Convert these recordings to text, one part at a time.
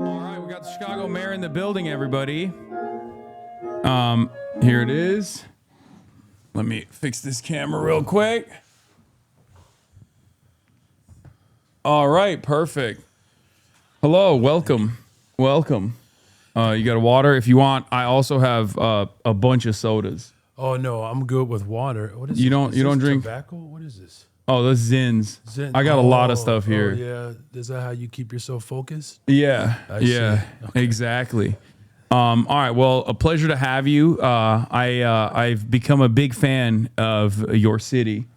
All right, we got the Chicago mayor in the building, everybody. Here it is. Let me fix this camera real quick. All right, perfect. Hello, welcome. Welcome. You got a water if you want. I also have a bunch of sodas. Oh no, I'm good with water. What is You this? don't Is you don't this drink tobacco? What is this? Oh, that's Zins. Zen- I got a lot of stuff here. Oh, yeah, is that how you keep yourself focused? Yeah, I yeah, see. Okay. exactly. All right, well, a pleasure to have you. I've become a big fan of your city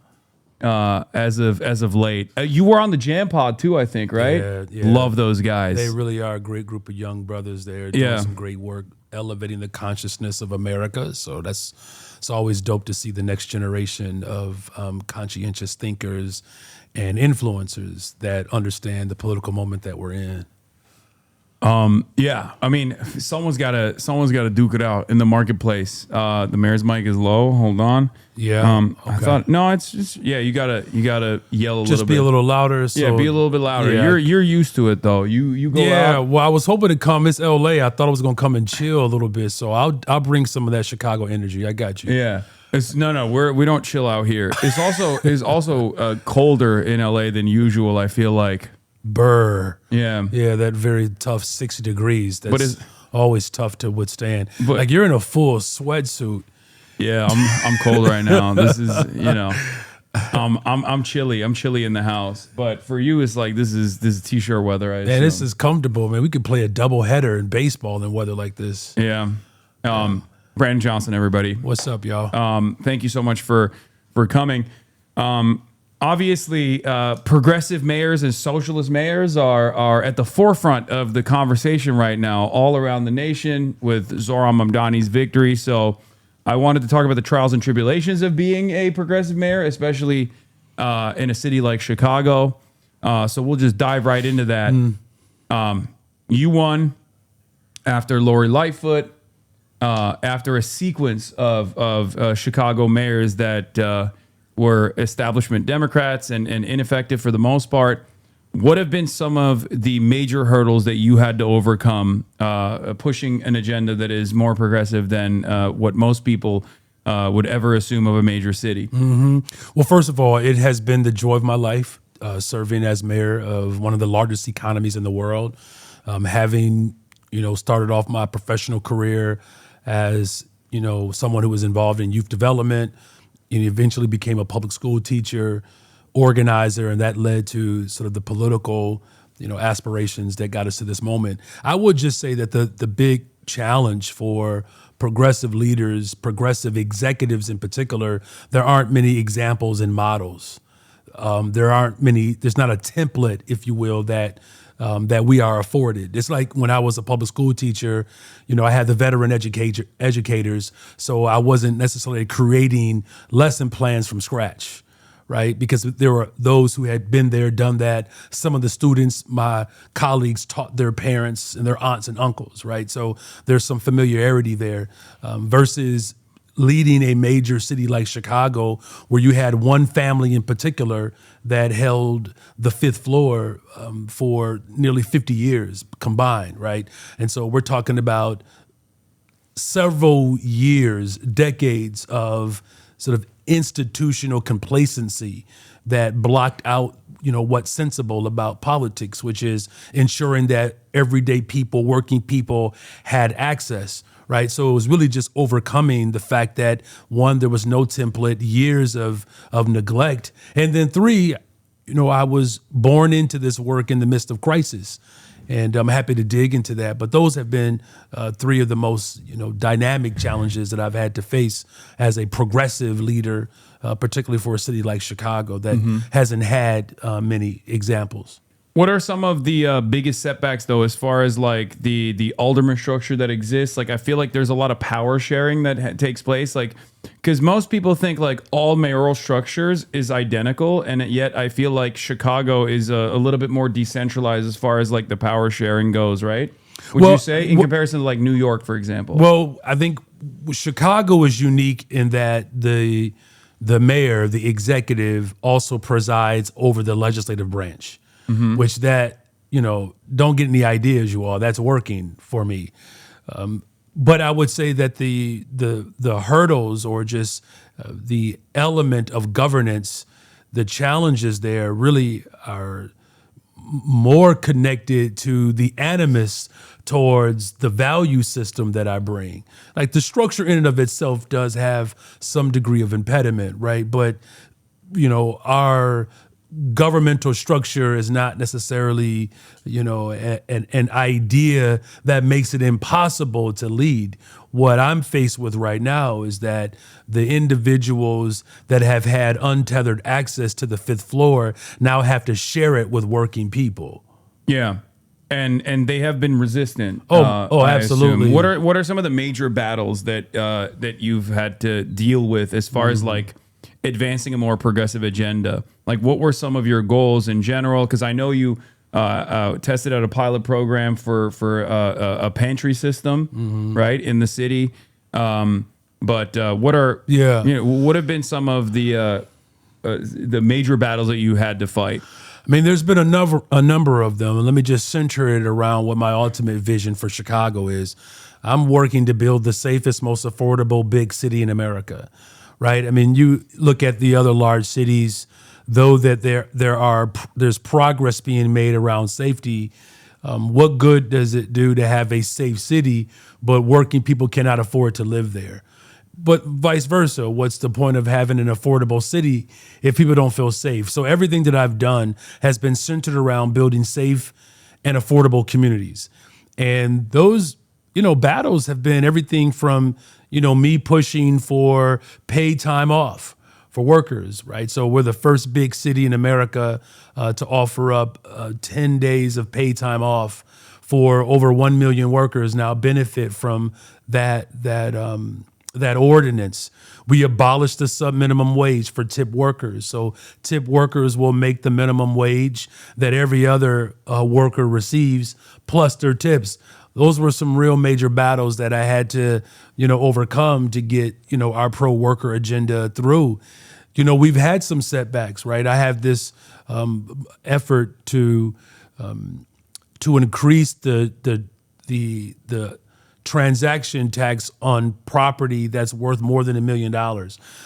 as of late. You were on the Jam Pod too, I think, right? Yeah. Love those guys. They really are a great group of young brothers there Yeah. doing some great work, elevating the consciousness of America. So it's always dope to see the next generation of conscientious thinkers and influencers that understand the political moment that we're in. Yeah, I mean, someone's got to duke it out in the marketplace. The mayor's mic is low. Hold on. Yeah. I thought no, it's just you gotta yell a Just little bit. be a little louder. So, Yeah, be a little bit louder. Yeah. You're used to it though. You go Yeah, out. well, I was hoping to come. It's LA. I thought I was gonna come and chill a little bit, so I'll bring some of that Chicago energy. I got you. Yeah. It's we don't chill out here. It's also colder in LA than usual, I feel like. Burr. Yeah. Yeah, that very tough 60 degrees. That's But it's- always tough to withstand. But- Like you're in a full sweatsuit. Yeah, I'm cold right now. This is, I'm chilly. I'm chilly in the house. But for you it's like this is t-shirt weather, I Man, this assume. is comfortable, man. We could play a double header in baseball in weather like this. Yeah. Brandon Johnson, everybody. What's up, y'all? Thank you so much for coming. Obviously, progressive mayors and socialist mayors are at the forefront of the conversation right now, all around the nation with Zohran Mamdani's victory. So I wanted to talk about the trials and tribulations of being a progressive mayor, especially in a city like Chicago. So we'll just dive right into that. You won after Lori Lightfoot. After a sequence of Chicago mayors that were establishment Democrats and ineffective for the most part, what have been some of the major hurdles that you had to overcome pushing an agenda that is more progressive than what most people would ever assume of a major city? Well, first of all, it has been the joy of my life serving as mayor of one of the largest economies in the world. Having, started off my professional career as, someone who was involved in youth development, and eventually became a public school teacher, organizer, and that led to sort of the political, aspirations that got us to this moment. I would just say that the big challenge for progressive leaders, progressive executives in particular, there aren't many examples and models. There's not a template, if you will, that we are afforded. It's like when I was a public school teacher, I had the veteran educators, so I wasn't necessarily creating lesson plans from scratch, right? Because there were those who had been there, done that. Some of the students, my colleagues, taught their parents and their aunts and uncles, right? So there's some familiarity there versus leading a major city like Chicago, where you had one family in particular that held the fifth floor for nearly 50 years combined, right? And so we're talking about several years, decades of sort of institutional complacency that blocked out, what's sensible about politics, which is ensuring that everyday people, working people had access. Right. So it was really just overcoming the fact that, one, there was no template, years of neglect. And then three, I was born into this work in the midst of crisis. And I'm happy to dig into that. But those have been three of the most, dynamic challenges that I've had to face as a progressive leader, particularly for a city like Chicago that hasn't had many examples. What are some of the biggest setbacks, though, as far as like the alderman structure that exists? Like, I feel like there's a lot of power sharing that takes place. Like, because most people think like all mayoral structures is identical, and yet I feel like Chicago is a little bit more decentralized as far as like the power sharing goes, right? Would you say in comparison to like New York, for example? Well, I think Chicago is unique in that the mayor, the executive, also presides over the legislative branch. Which that don't get any ideas, you all. That's working for me. But I would say that the hurdles or just the element of governance, the challenges there really are more connected to the animus towards the value system that I bring. Like the structure in and of itself does have some degree of impediment, right? But, our governmental structure is not necessarily, an idea that makes it impossible to lead. What I'm faced with right now is that the individuals that have had untethered access to the fifth floor now have to share it with working people. Yeah. And they have been resistant. I absolutely. assume. What are some of the major battles that you've had to deal with as far as like advancing a more progressive agenda? Like, what were some of your goals in general? Because I know you tested out a pilot program for a pantry system, right, in the city. But what are what have been some of the major battles that you had to fight? I mean, there's been a number of them, and let me just center it around what my ultimate vision for Chicago is. I'm working to build the safest, most affordable big city in America, right? I mean, you look at the other large cities, though that there's progress being made around safety. What good does it do to have a safe city, but working people cannot afford to live there? But vice versa, what's the point of having an affordable city if people don't feel safe? So everything that I've done has been centered around building safe and affordable communities. And those, battles have been everything from, me pushing for paid time off for workers, right? So we're the first big city in America to offer up 10 days of paid time off for over 1 million workers now benefit from that ordinance. We abolished the sub-minimum wage for tip workers. So tip workers will make the minimum wage that every other worker receives plus their tips. Those were some real major battles that I had to, overcome to get, our pro-worker agenda through. We've had some setbacks, right? I have this effort to increase the transaction tax on property that's worth more than $1 million.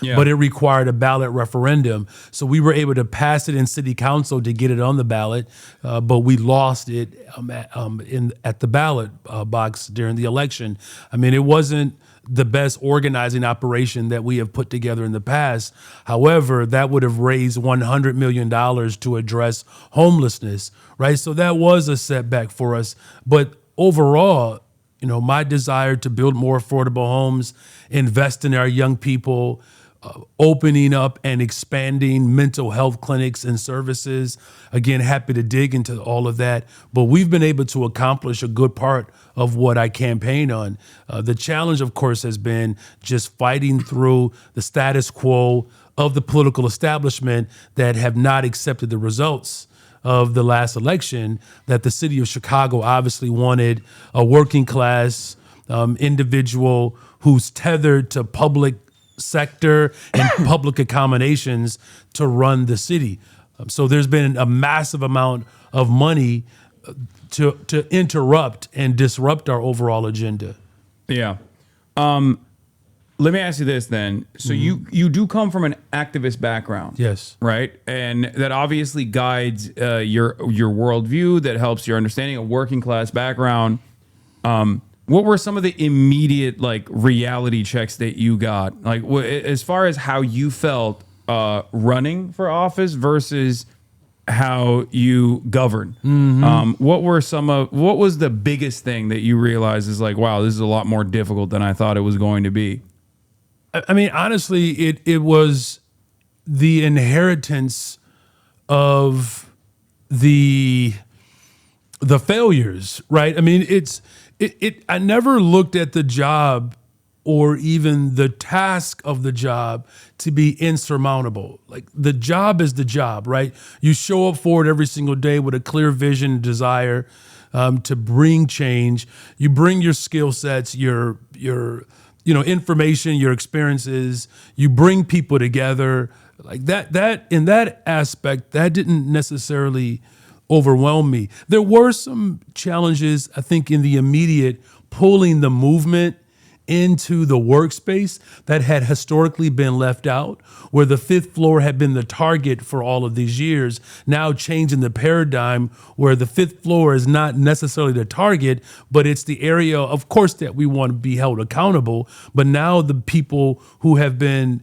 Yeah. But it required a ballot referendum. So we were able to pass it in city council to get it on the ballot, but we lost it at the ballot box during the election. I mean, it wasn't the best organizing operation that we have put together in the past. However, that would have raised $100 million to address homelessness, right? So that was a setback for us. But overall, my desire to build more affordable homes, invest in our young people, opening up and expanding mental health clinics and services. Again, happy to dig into all of that. But we've been able to accomplish a good part of what I campaign on. The challenge, of course, has been just fighting through the status quo of the political establishment that have not accepted the results of the last election, that the city of Chicago obviously wanted a working class individual who's tethered to public sector and public accommodations to run the city. So there's been a massive amount of money to interrupt and disrupt our overall agenda. Yeah. Let me ask you this then. So you do come from an activist background. Yes. Right? And that obviously guides your worldview, that helps your understanding, a working class background. What were some of the immediate reality checks that you got? Like as far as how you felt running for office versus how you govern. What was the biggest thing that you realized is wow, this is a lot more difficult than I thought it was going to be? I mean, honestly, it was the inheritance of the failures, right? I mean, I never looked at the job or even the task of the job to be insurmountable. Like the job is the job, right? You show up for it every single day with a clear vision, desire to bring change. You bring your skill sets, your information, your experiences, you bring people together like that in that aspect, that didn't necessarily overwhelmed me. There were some challenges, I think, in the immediate, pulling the movement into the workspace that had historically been left out, where the fifth floor had been the target for all of these years, now changing the paradigm where the fifth floor is not necessarily the target, but it's the area, of course, that we want to be held accountable. But now the people who have been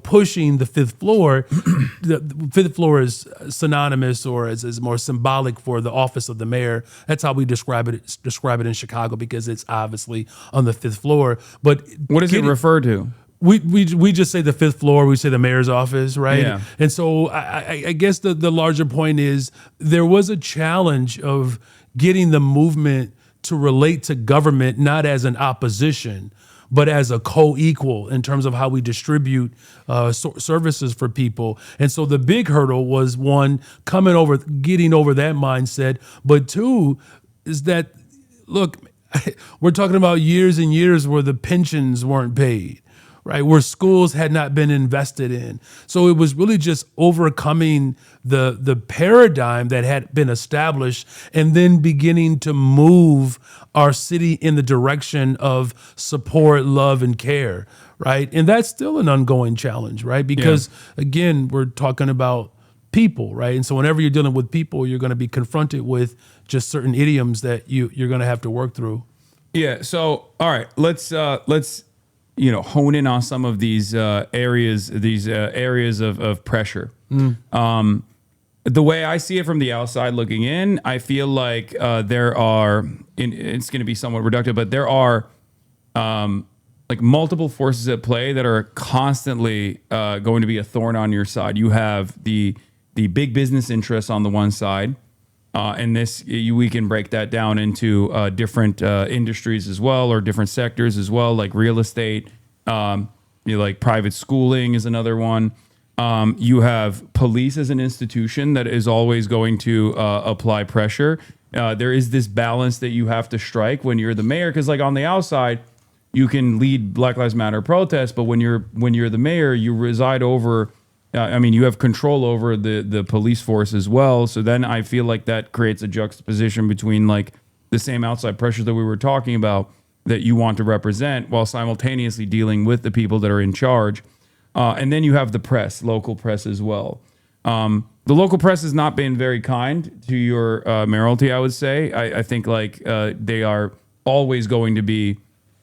pushing the fifth floor, the fifth floor is synonymous or is more symbolic for the office of the mayor. That's how we describe it in Chicago, because it's obviously on the fifth floor. But what does it refer to? We just say the fifth floor. We say the mayor's office, right? Yeah. And so I guess the larger point is there was a challenge of getting the movement to relate to government not as an opposition, but as a co-equal in terms of how we distribute services for people. And so the big hurdle was, one, getting over that mindset, but two, is that, look, we're talking about years and years where the pensions weren't paid, right? Where schools had not been invested in. So it was really just overcoming the paradigm that had been established and then beginning to move our city in the direction of support, love, and care, right? And that's still an ongoing challenge, right? Because again, we're talking about people, right? And so whenever you're dealing with people, you're going to be confronted with just certain idioms that you're going to have to work through. Yeah. So, all right, let's hone in on some of these areas of pressure. The way I see it from the outside looking in, I feel like there are, it's going to be somewhat reductive, but there are like multiple forces at play that are constantly going to be a thorn on your side. You have the big business interests on the one side, and we can break that down into different industries as well, or different sectors as well, like real estate. Like private schooling is another one. You have police as an institution that is always going to apply pressure. There is this balance that you have to strike when you're the mayor, because like on the outside, you can lead Black Lives Matter protests, but when you're the mayor, you reside over. You have control over the police force as well. So then I feel like that creates a juxtaposition between like the same outside pressure that we were talking about that you want to represent, while simultaneously dealing with the people that are in charge. And then you have the press, local press as well. The local press has not been very kind to your mayoralty, I would say. I think like they are always going to be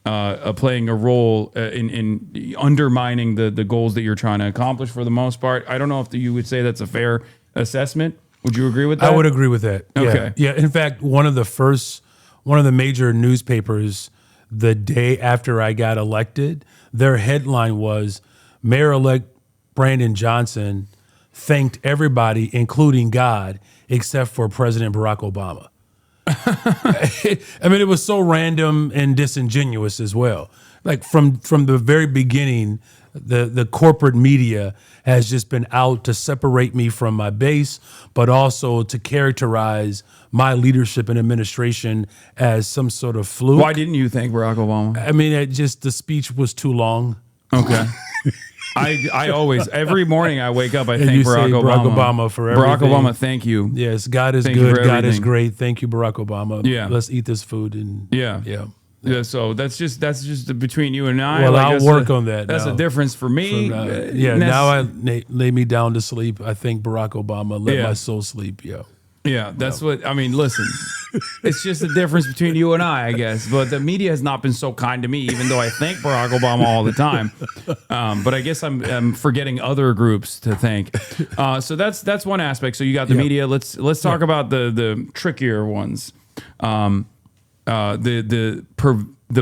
playing a role in undermining the goals that you're trying to accomplish for the most part. I don't know if you would say that's a fair assessment. Would you agree with that? I would agree with that. Okay. Yeah. In fact, one of the major newspapers, the day after I got elected, their headline was, Mayor-elect Brandon Johnson thanked everybody, including God, except for President Barack Obama. It was so random and disingenuous as well. Like from the very beginning, the corporate media has just been out to separate me from my base, but also to characterize my leadership and administration as some sort of fluke. Why didn't you thank Barack Obama? The speech was too long. Okay. I always, every morning I wake up, I thank you Barack say Obama. Barack Obama for everything. Barack Obama, thank you. Yes, God is Thank you good. for God is everything. great. Thank you, Barack Obama. Yeah. Let's eat this food and Yeah, so that's just between you and I. Well, I I'll guess work on that. That's now. a difference for me. Now I lay me down to sleep. I thank Barack Obama. Let my soul sleep. Yeah, that's what I mean. Listen, it's just a difference between you and I guess. But the media has not been so kind to me, even though I thank Barack Obama all the time. But I guess I'm forgetting other groups to thank. So that's one aspect. So you got the media. Let's talk about the trickier ones. The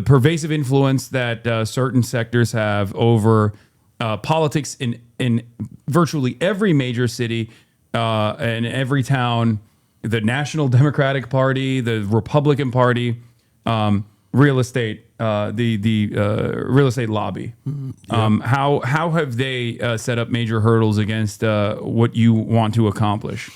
pervasive influence that certain sectors have over politics in virtually every major city and every town. The National Democratic Party, the Republican Party, real estate, the real estate lobby. How have they set up major hurdles against what you want to accomplish?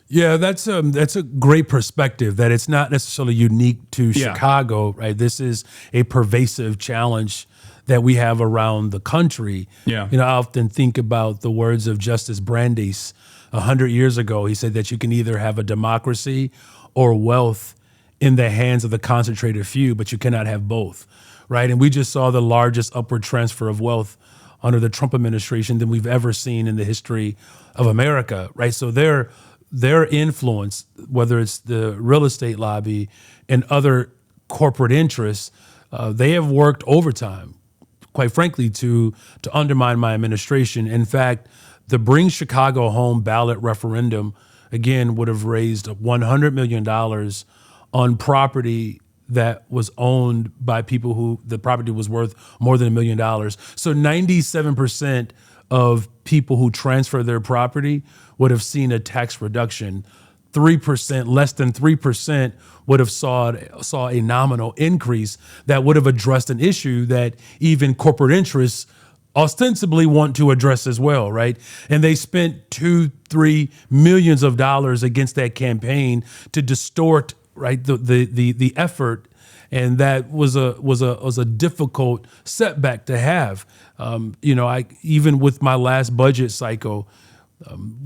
Yeah, that's a great perspective, that it's not necessarily unique to Chicago, right? This is a pervasive challenge that we have around the country. I often think about the words of Justice Brandeis 100 years ago. He said that you can either have a democracy or wealth in the hands of the concentrated few, but you cannot have both, right? And we just saw the largest upward transfer of wealth under the Trump administration than we've ever seen in the history of America, right? So their influence, whether it's the real estate lobby and other corporate interests, they have worked overtime, quite frankly, to undermine my administration. In fact, the Bring Chicago Home ballot referendum, again, would have raised $100 million on property that was owned by people who the property was worth more than $1 million. So 97% of people who transfer their property would have seen a tax reduction. 3%, less than 3% would have saw a nominal increase that would have addressed an issue that even corporate interests ostensibly want to address as well, right? And they spent $2-3 millions of dollars against that campaign to distort, right, the effort, and that was a difficult setback to have. I even with my last budget cycle,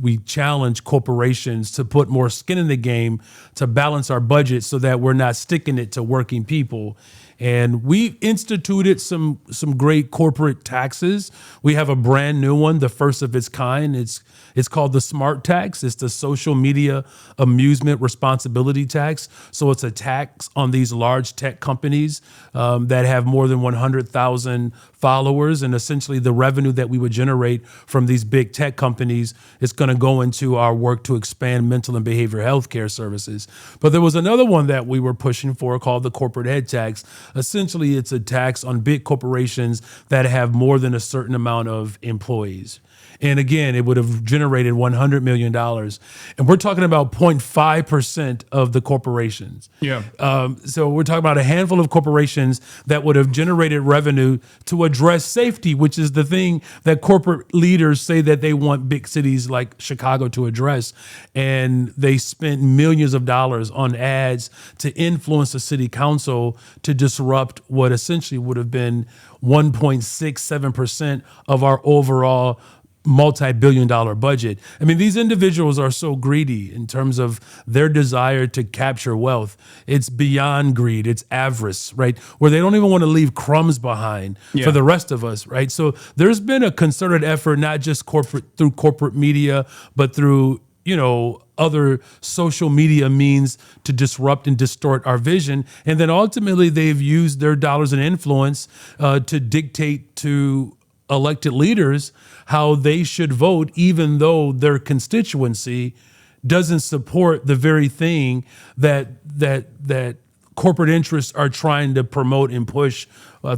we challenged corporations to put more skin in the game to balance our budget so that we're not sticking it to working people. And we instituted some great corporate taxes. We have a brand new one, the first of its kind. It's called the Smart Tax. It's the social media amusement responsibility tax. So it's a tax on these large tech companies that have more than 100,000 followers, and essentially the revenue that we would generate from these big tech companies is going to go into our work to expand mental and behavioral health care services. But there was another one that we were pushing for called the corporate head tax. Essentially, it's a tax on big corporations that have more than a certain amount of employees. And again, it would have generated $100 million. And we're talking about 0.5% of the corporations. Yeah. So we're talking about a handful of corporations that would have generated revenue to address safety, which is the thing that corporate leaders say that they want big cities like Chicago to address. And they spent millions of dollars on ads to influence the city council to disrupt what essentially would have been 1.67% of our overall multi-billion-dollar budget. I mean, these individuals are so greedy in terms of their desire to capture wealth. It's beyond greed. It's avarice, right? Where they don't even want to leave crumbs behind for the rest of us, right? So there's been a concerted effort, not just through corporate media, but through other social media means to disrupt and distort our vision. And then ultimately they've used their dollars and influence to dictate to elected leaders how they should vote, even though their constituency doesn't support the very thing that corporate interests are trying to promote and push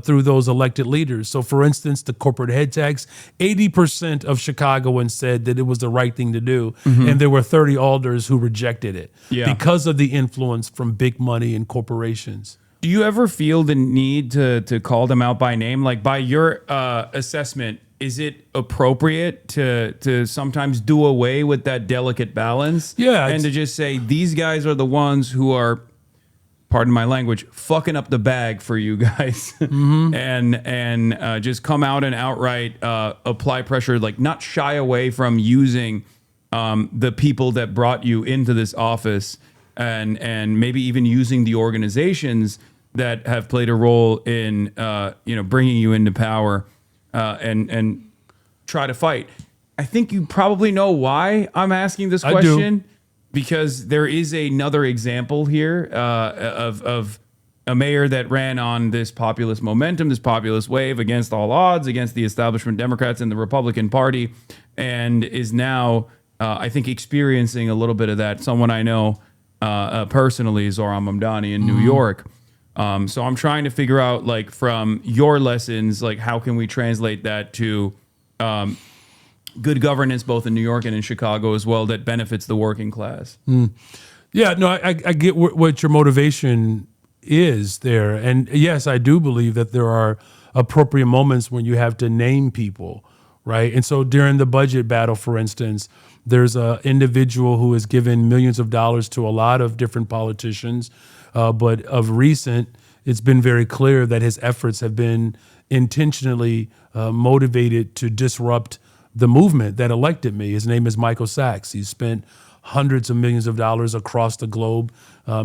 through those elected leaders. So for instance, the corporate head tax, 80% of Chicagoans said that it was the right thing to do. And there were 30 alders who rejected it because of the influence from big money and corporations. Do you ever feel the need to call them out by name? Like, by your assessment, is it appropriate to sometimes do away with that delicate balance? Yeah. And to just say, these guys are the ones who are, pardon my language, fucking up the bag for you guys. and just come out and outright apply pressure, like not shy away from using the people that brought you into this office, and maybe even using the organizations that have played a role in bringing you into power, and try to fight. I think you probably know why I'm asking this question, because there is another example here of a mayor that ran on this populist momentum, this populist wave against all odds, against the establishment Democrats and the Republican Party, and is now, I think, experiencing a little bit of that. Someone I know personally, Zohran Mamdani in New York. So I'm trying to figure out, like, from your lessons, like, how can we translate that to good governance, both in New York and in Chicago as well, that benefits the working class? Yeah, no, I get what your motivation is there. And yes, I do believe that there are appropriate moments when you have to name people, right? And so during the budget battle, for instance, there's an individual who has given millions of dollars to a lot of different politicians, but of recent, it's been very clear that his efforts have been intentionally motivated to disrupt the movement that elected me. His name is Michael Sachs. He's spent hundreds of millions of dollars across the globe.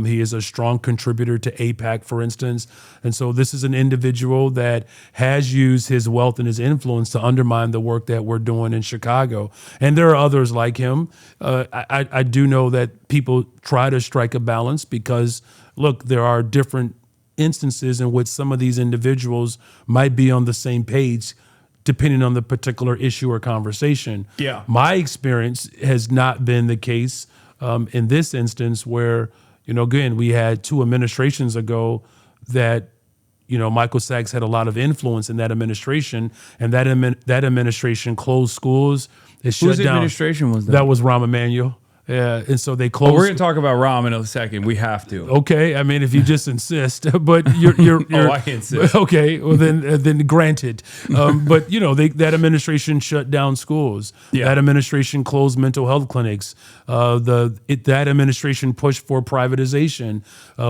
He is a strong contributor to AIPAC, for instance. And so this is an individual that has used his wealth and his influence to undermine the work that we're doing in Chicago. And there are others like him. I do know that people try to strike a balance because, look, there are different instances in which some of these individuals might be on the same page depending on the particular issue or conversation. Yeah. My experience has not been the case in this instance where, again, we had 2 administrations ago that, Michael Sachs had a lot of influence in that administration, and that administration closed schools. It shut Whose down. administration was that? That was Rahm Emanuel. Yeah, and so they closed. We're going to talk about Rahm in a second. We have to. Okay, I mean, if you just insist, but you're Oh, I insist. Okay, well then granted. But that administration shut down schools. Yeah. That administration closed mental health clinics. That administration pushed for privatization.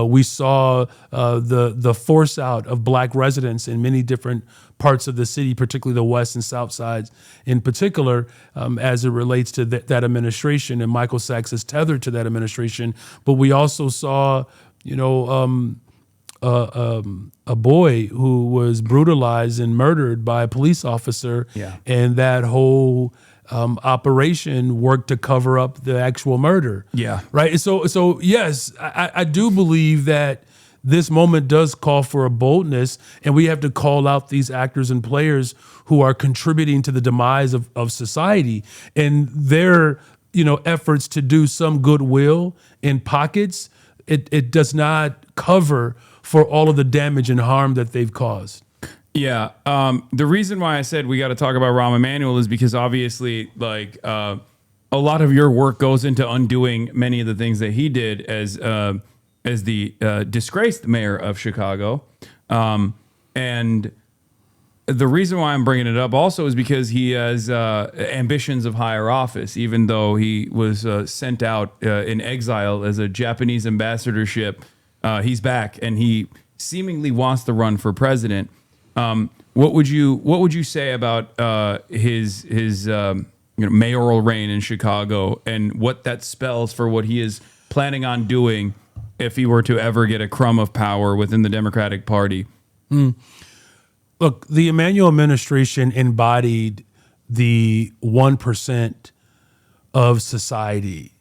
We saw the force out of Black residents in many different parts of the city, particularly the west and south sides in particular, as it relates to that administration. And Michael Sachs is tethered to that administration. But we also saw, a boy who was brutalized and murdered by a police officer. Yeah. And that whole operation worked to cover up the actual murder. Yeah. Right. So yes, I do believe that this moment does call for a boldness, and we have to call out these actors and players who are contributing to the demise of society and their, efforts to do some goodwill in pockets. It does not cover for all of the damage and harm that they've caused. Yeah. The reason why I said we got to talk about Rahm Emanuel is because obviously, a lot of your work goes into undoing many of the things that he did as the disgraced mayor of Chicago. And the reason why I'm bringing it up also is because he has ambitions of higher office, even though he was sent out in exile as a Japanese ambassadorship. He's back and he seemingly wants to run for president. What would you say about his mayoral reign in Chicago and what that spells for what he is planning on doing if he were to ever get a crumb of power within the Democratic Party? Look, the Emanuel administration embodied the 1% of society.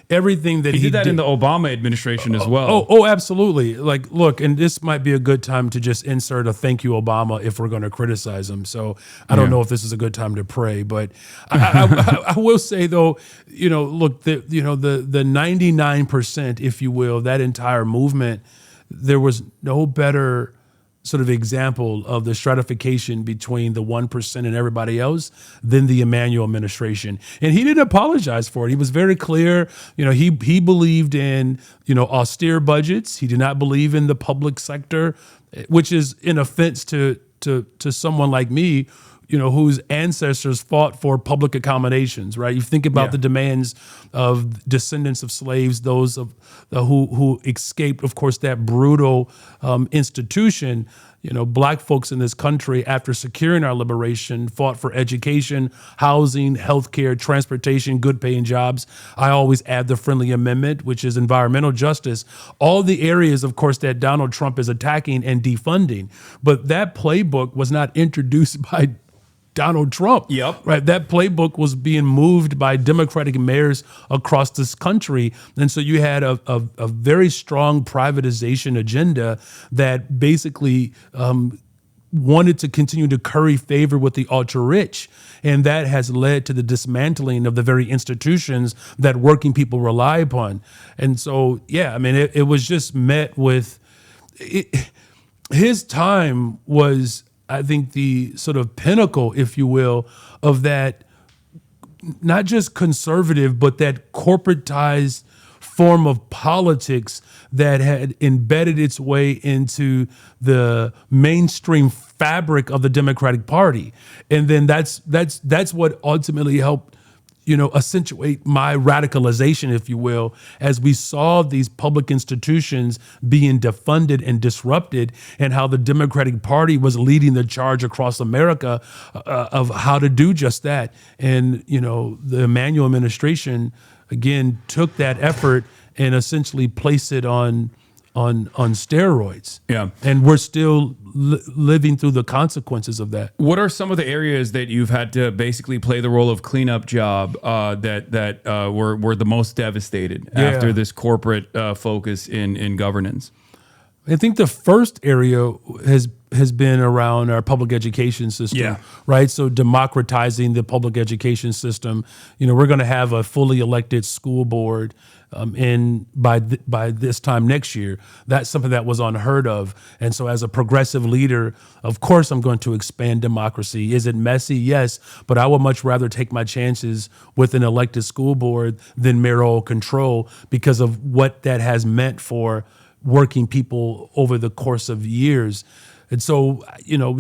Everything that He did that in the Obama administration as well. Oh, absolutely. Look, and this might be a good time to just insert a thank you, Obama, if we're going to criticize him. So I don't know if this is a good time to pray, but I will say though, look, the 99%, if you will, that entire movement, there was no better sort of example of the stratification between the 1% and everybody else than the Emanuel administration. And he didn't apologize for it. He was very clear. He believed in, austere budgets. He did not believe in the public sector, which is an offense to someone like me, whose ancestors fought for public accommodations, right? You think about the demands of descendants of slaves, those of who escaped, of course, that brutal institution. Black folks in this country, after securing our liberation, fought for education, housing, healthcare, transportation, good paying jobs. I always add the friendly amendment, which is environmental justice. All the areas, of course, that Donald Trump is attacking and defunding. But that playbook was not introduced by Donald Trump. Yep. Right. That playbook was being moved by Democratic mayors across this country. And so you had a very strong privatization agenda that basically wanted to continue to curry favor with the ultra rich. And that has led to the dismantling of the very institutions that working people rely upon. And so, it was just met with his time was, I think, the sort of pinnacle, if you will, of that not just conservative, but that corporatized form of politics that had embedded its way into the mainstream fabric of the Democratic Party. And then that's what ultimately helped, accentuate my radicalization, if you will, as we saw these public institutions being defunded and disrupted, and how the Democratic Party was leading the charge across America of how to do just that. And, the Emmanuel administration, again, took that effort and essentially placed it on steroids. Yeah. And we're still living through the consequences of that. What are some of the areas that you've had to basically play the role of cleanup job that were the most devastated after this corporate focus in governance? I think the first area has been around our public education system, right? So democratizing the public education system. We're going to have a fully elected school board by this time next year. That's something that was unheard of. And so as a progressive leader, of course, I'm going to expand democracy. Is it messy? Yes. But I would much rather take my chances with an elected school board than mayoral control, because of what that has meant for working people over the course of years. And so,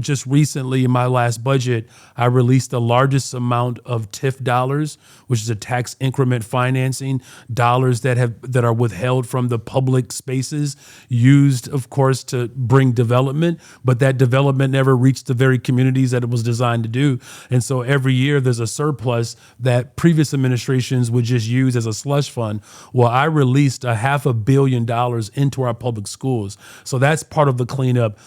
just recently in my last budget, I released the largest amount of TIF dollars, which is a tax increment financing, dollars that are withheld from the public spaces, used, of course, to bring development, but that development never reached the very communities that it was designed to do. And so every year there's a surplus that previous administrations would just use as a slush fund. Well, I released $500 million into our public schools. So that's part of the cleanup.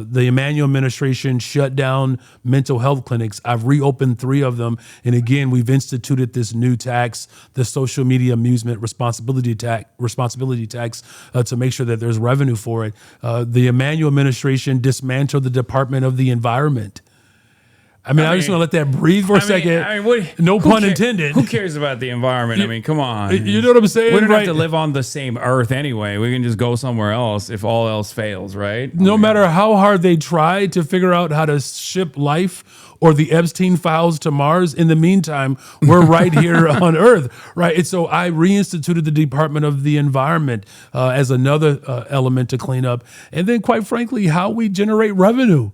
The Emmanuel administration shut down mental health clinics. I've reopened 3 of them. And again, we've instituted this new tax, the social media amusement responsibility tax, to make sure that there's revenue for it. The Emmanuel administration dismantled the Department of the Environment. I just want to let that breathe for a second. No pun intended. Who cares about the environment? Come on. You know what I'm saying? We don't have to live on the same earth anyway. We can just go somewhere else if all else fails, right? No matter how hard they try to figure out how to ship life or the Epstein files to Mars, in the meantime, we're right here on Earth, right? And so I reinstituted the Department of the Environment as another element to clean up. And then, quite frankly, how we generate revenue.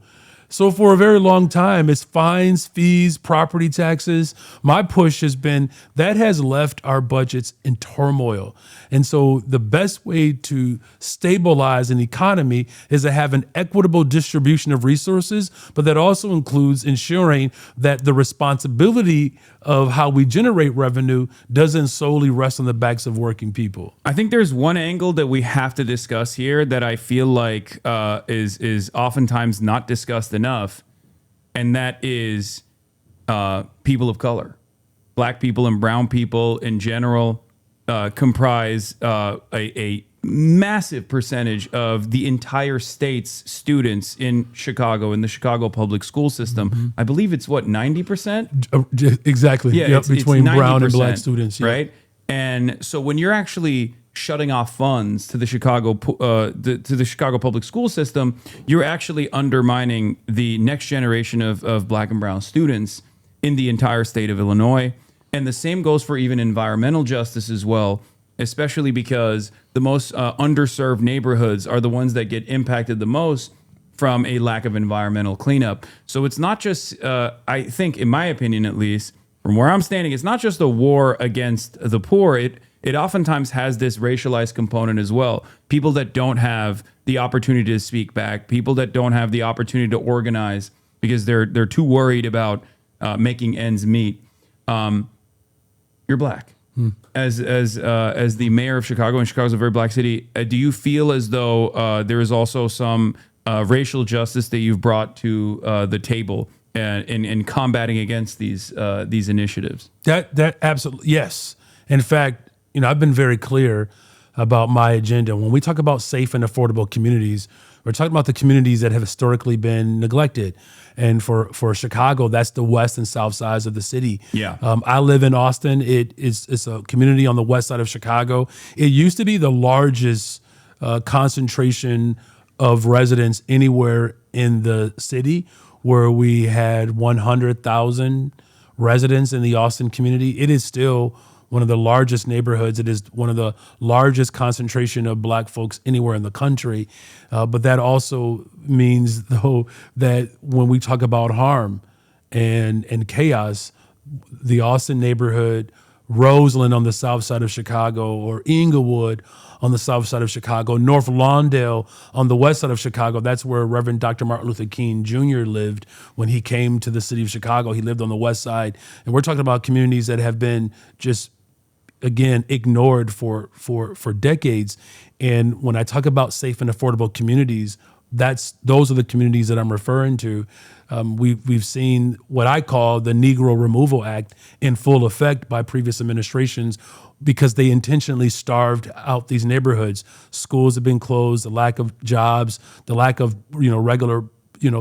So for a very long time, it's fines, fees, property taxes. My push has been that has left our budgets in turmoil. And so the best way to stabilize an economy is to have an equitable distribution of resources, but that also includes ensuring that the responsibility of how we generate revenue doesn't solely rest on the backs of working people. I think there's one angle that we have to discuss here that I feel like is oftentimes not discussed enough, and that is people of color. Black people and brown people in general comprise a massive percentage of the entire state's students in Chicago, in the Chicago public school system. Mm-hmm. I believe it's 90%? Exactly. Yeah, between it's brown and black students. Yeah. Right? And so when you're actually shutting off funds to the Chicago public school system, you're actually undermining the next generation of black and brown students in the entire state of Illinois. And the same goes for even environmental justice as well, especially because the most underserved neighborhoods are the ones that get impacted the most from a lack of environmental cleanup. So it's not just, I think, in my opinion at least, from where I'm standing, it's not just a war against the poor. It oftentimes has this racialized component as well. People that don't have the opportunity to speak back, people that don't have the opportunity to organize because they're too worried about making ends meet. You're black. As the mayor of Chicago, and Chicago's a very black city, do you feel as though there is also some racial justice that you've brought to the table in combating against these initiatives? That absolutely, yes. In fact, I've been very clear about my agenda. When we talk about safe and affordable communities, we're talking about the communities that have historically been neglected. And for Chicago, that's the west and south sides of the city. Yeah. I live in Austin. It's a community on the west side of Chicago. It used to be the largest concentration of residents anywhere in the city, where we had 100,000 residents in the Austin community. It is still one of the largest neighborhoods. It is one of the largest concentration of black folks anywhere in the country. But that also means, though, that when we talk about harm and chaos, the Austin neighborhood, Roseland on the south side of Chicago, or Inglewood on the south side of Chicago, North Lawndale on the west side of Chicago. That's where Reverend Dr. Martin Luther King Jr. lived when he came to the city of Chicago. He lived on the west side. And we're talking about communities that have been just, again, ignored for decades. And when I talk about safe and affordable communities, those are the communities that I'm referring to. We've seen what I call the Negro Removal Act in full effect by previous administrations, because they intentionally starved out these neighborhoods. Schools have been closed, the lack of jobs, the lack of regular,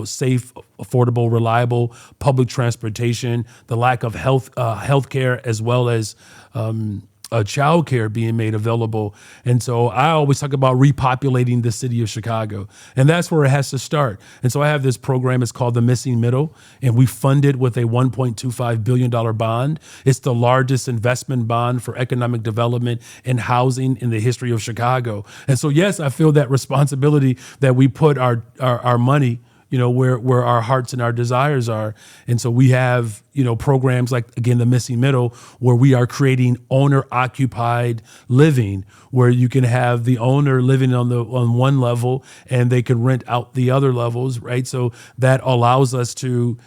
safe, affordable, reliable public transportation, the lack of health care, as well as child care being made available. And so I always talk about repopulating the city of Chicago, and that's where it has to start. And so I have this program, it's called The Missing Middle, and we fund it with a $1.25 billion bond. It's the largest investment bond for economic development and housing in the history of Chicago. And so, yes, I feel that responsibility that we put our money where our hearts and our desires are. And so we have, programs like, again, the Missing Middle, where we are creating owner-occupied living, where you can have the owner living on one level and they can rent out the other levels, right? So that allows us to,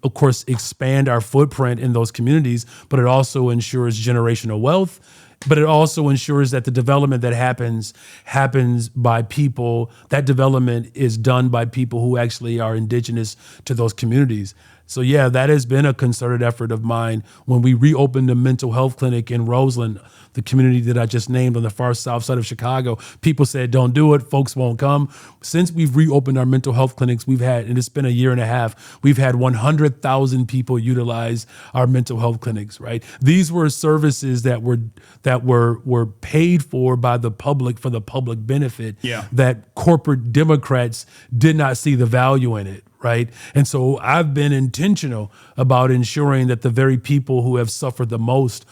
of course, expand our footprint in those communities, but it also ensures generational wealth. But it also ensures that the development that happens by people. That development is done by people who actually are indigenous to those communities. So yeah, that has been a concerted effort of mine. When we reopened the mental health clinic in Roseland, the community that I just named on the far south side of Chicago, people said, don't do it, folks won't come. Since we've reopened our mental health clinics, and it's been a year and a half, we've had 100,000 people utilize our mental health clinics, right? These were services that were paid for by the public for the public benefit, that corporate Democrats did not see the value in it. Right. And so I've been intentional about ensuring that the very people who have suffered the most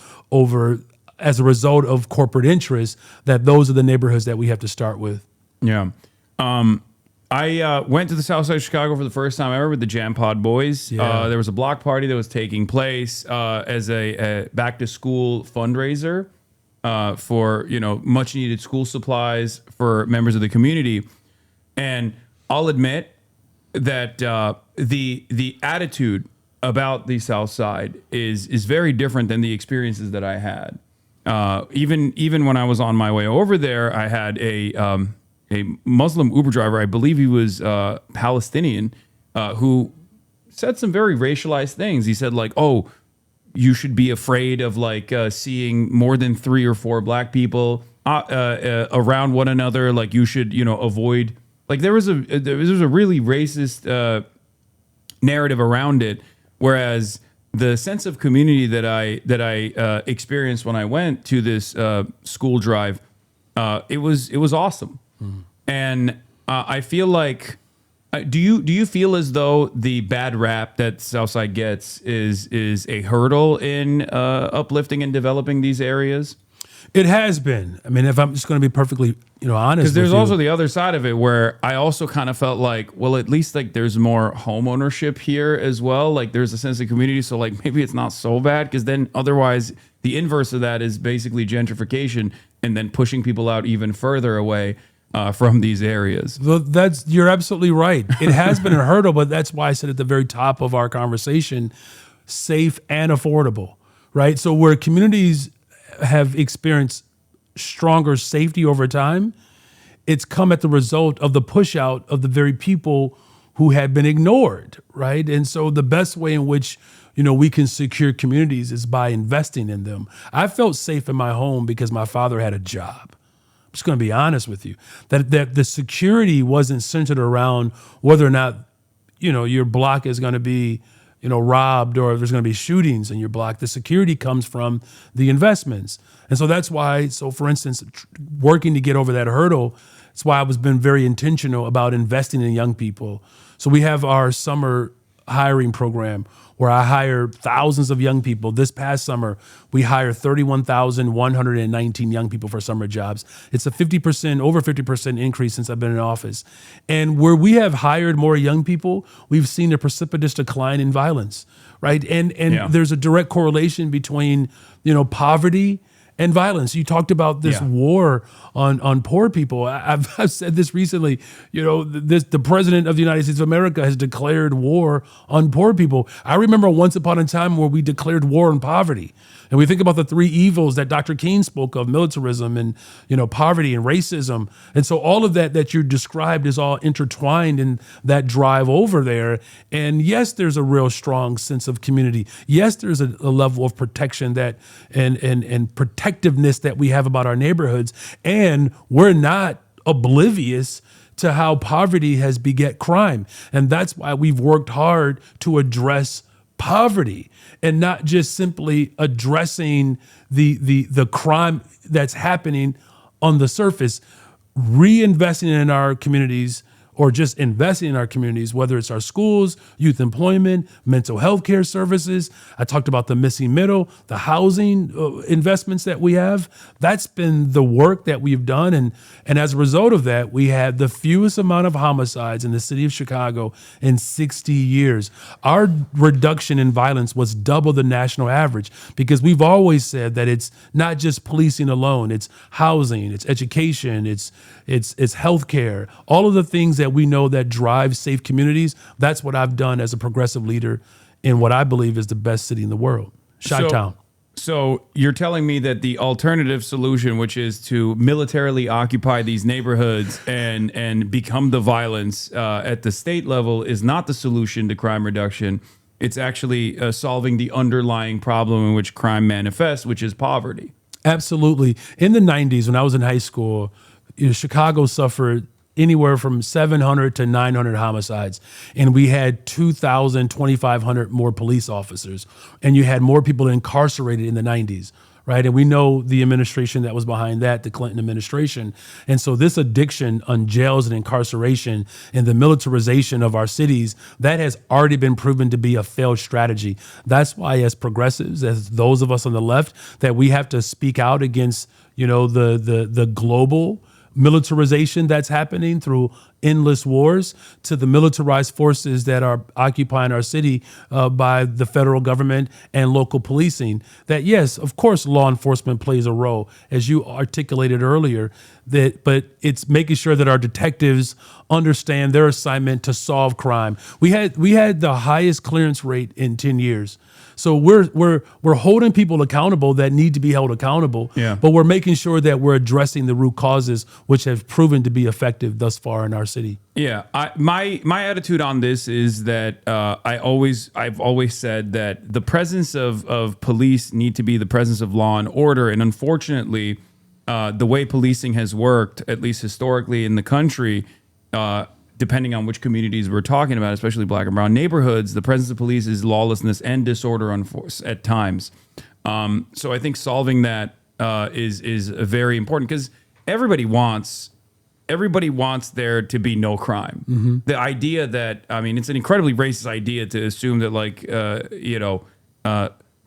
as a result of corporate interests, that those are the neighborhoods that we have to start with. Yeah. I went to the south side of Chicago for the first time ever with the Jam Pod Boys. Yeah. There was a block party that was taking place as a back to school fundraiser for, much needed school supplies for members of the community. And I'll admit that the attitude about the South Side is very different than the experiences that I had. Even when I was on my way over there, I had a Muslim Uber driver, I believe he was Palestinian, who said some very racialized things. He said like, "Oh, you should be afraid of seeing more than 3 or 4 black people around one another. Like you should, avoid." Like there was a really racist narrative around it, whereas the sense of community that I experienced when I went to this school drive, it was awesome. And I feel like, do you feel as though the bad rap that Southside gets is a hurdle in uplifting and developing these areas? It has been. I mean, if I'm just going to be perfectly, honest, because there's also the other side of it where I also kind of felt like, well, at least there's more home ownership here as well. Like there's a sense of community, so maybe it's not so bad. Because then otherwise, the inverse of that is basically gentrification and then pushing people out even further away from these areas. You're absolutely right. It has been a hurdle, but that's why I said at the very top of our conversation, safe and affordable, right? So where communities have experienced stronger safety over time, it's come at the result of the push out of the very people who had been ignored, right? And so the best way in which we can secure communities is by investing in them. I felt safe in my home because my father had a job. I'm just going to be honest with you, that the security wasn't centered around whether or not your block is going to be robbed or there's going to be shootings in your block. The security comes from the investments. And so that's why, for instance, working to get over that hurdle, that's why I was been very intentional about investing in young people. So we have our summer hiring program where I hire thousands of young people. This past summer, we hired 31,119 young people for summer jobs. It's a 50%, over 50% increase since I've been in office. And where we have hired more young people, we've seen a precipitous decline in violence, right? And there's a direct correlation between, poverty and violence. You talked about this war on poor people. I've said this recently. The president of the United States of America has declared war on poor people. I remember once upon a time where we declared war on poverty. And we think about the three evils that Dr. King spoke of: militarism and poverty and racism. And so all of that you described is all intertwined in that drive over there. And yes, there's a real strong sense of community. Yes, there's a level of protection that and protectiveness that we have about our neighborhoods. And we're not oblivious to how poverty has beget crime. And that's why we've worked hard to address poverty and not just simply addressing the crime that's happening on the surface. Reinvesting in our communities, or just investing in our communities, whether it's our schools, youth employment, mental health care services. I talked about the missing middle, the housing investments that we have. That's been the work that we've done. And as a result of that, we had the fewest amount of homicides in the city of Chicago in 60 years. Our reduction in violence was double the national average, because we've always said that it's not just policing alone. It's housing, it's education, it's healthcare, all of the things that we know that drive safe communities. That's what I've done as a progressive leader in what I believe is the best city in the world, Chi-Town. So you're telling me that the alternative solution, which is to militarily occupy these neighborhoods and become the violence at the state level, is not the solution to crime reduction. It's actually solving the underlying problem in which crime manifests, which is poverty. Absolutely. In the 90s, when I was in high school, Chicago suffered anywhere from 700 to 900 homicides. And we had 2,000, 2,500 more police officers. And you had more people incarcerated in the 90s, right? And we know the administration that was behind that, the Clinton administration. And so this addiction on jails and incarceration and the militarization of our cities, that has already been proven to be a failed strategy. That's why, as progressives, as those of us on the left, that we have to speak out against, the global militarization that's happening through endless wars, to the militarized forces that are occupying our city by the federal government and local policing. That, yes, of course, law enforcement plays a role, as you articulated earlier, but it's making sure that our detectives understand their assignment to solve crime. We had the highest clearance rate in 10 years. So we're holding people accountable that need to be held accountable, but we're making sure that we're addressing the root causes, which have proven to be effective thus far in our city. Yeah, my attitude on this is that I've always said that the presence of police need to be the presence of law and order, and unfortunately, the way policing has worked, at least historically in the country, depending on which communities we're talking about, especially black and brown neighborhoods, the presence of police is lawlessness and disorder at times. So I think solving that is very important, because everybody wants there to be no crime. Mm-hmm. The idea that, it's an incredibly racist idea to assume that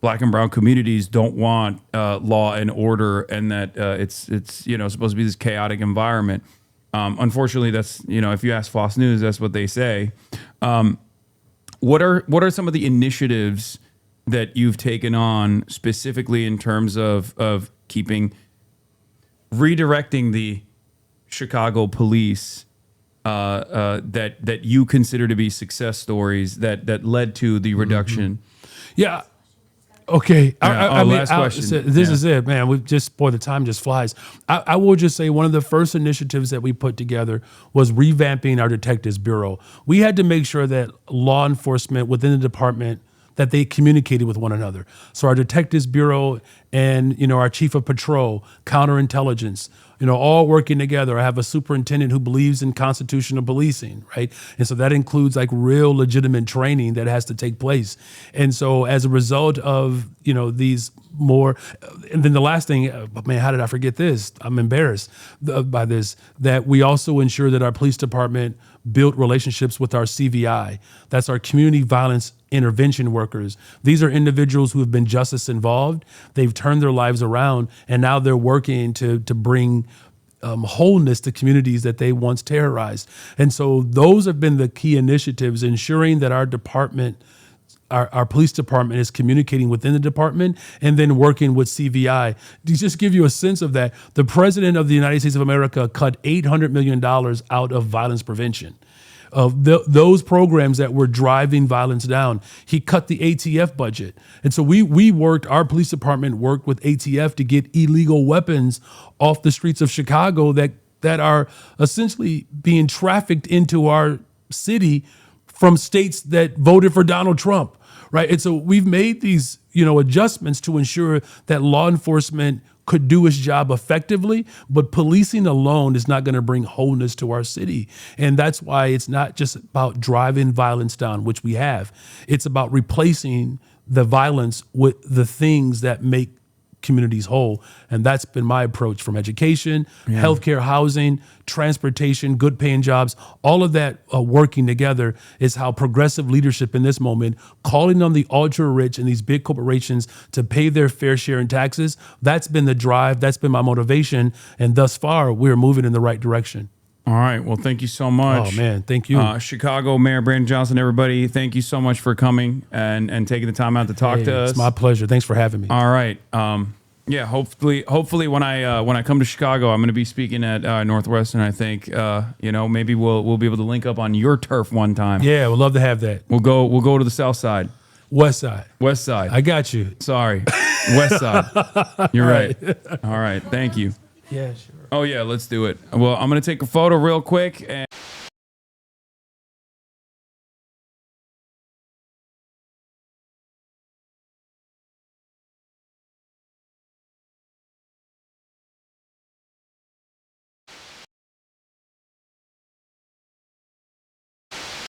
black and brown communities don't want law and order, and that it's supposed to be this chaotic environment. Unfortunately, that's, if you ask Fox News, that's what they say. What are some of the initiatives that you've taken on specifically in terms of redirecting the Chicago police that you consider to be success stories that led to the reduction? Yeah. Okay. Last question. This is it, man. The time just flies. I will just say one of the first initiatives that we put together was revamping our detectives bureau. We had to make sure that law enforcement within the department, that they communicated with one another. So our detectives bureau and, our chief of patrol, counterintelligence, all working together. I have a superintendent who believes in constitutional policing, right? And so that includes like real legitimate training that has to take place. And so as a result of, these more, and then the last thing, man, how did I forget this? I'm embarrassed by this, that we also ensure that our police department built relationships with our CVI. That's our community violence intervention workers. These are individuals who have been justice involved. They've turned their lives around, and now they're working to bring wholeness to communities that they once terrorized. And so those have been the key initiatives, ensuring that our department, our police department, is communicating within the department and then working with CVI. To just give you a sense of that, the President of the United States of America cut $800 million out of violence prevention. Of those programs that were driving violence down, he cut the ATF budget. And so our police department worked with ATF to get illegal weapons off the streets of Chicago that are essentially being trafficked into our city from states that voted for Donald Trump, right? And so we've made these, adjustments to ensure that law enforcement could do its job effectively, but policing alone is not going to bring wholeness to our city. And that's why it's not just about driving violence down, which we have. It's about replacing the violence with the things that make communities whole. And that's been my approach, from education, healthcare, housing, transportation, good paying jobs. All of that working together is how progressive leadership in this moment, calling on the ultra rich and these big corporations to pay their fair share in taxes, that's been the drive, that's been my motivation. And thus far, we're moving in the right direction. All right. Well, thank you so much. Oh, man. Thank you. Chicago Mayor Brandon Johnson, everybody, thank you so much for coming and taking the time out to talk to us. It's my pleasure. Thanks for having me. All right. Hopefully when I come to Chicago, I'm going to be speaking at Northwestern. I think maybe we'll be able to link up on your turf one time. Yeah, we'd love to have that. We'll go to the South Side. West Side. West Side. I got you. Sorry. West Side. You're right. All right. Thank you. Yeah, sure. Oh yeah, let's do it. Well, I'm going to take a photo real quick.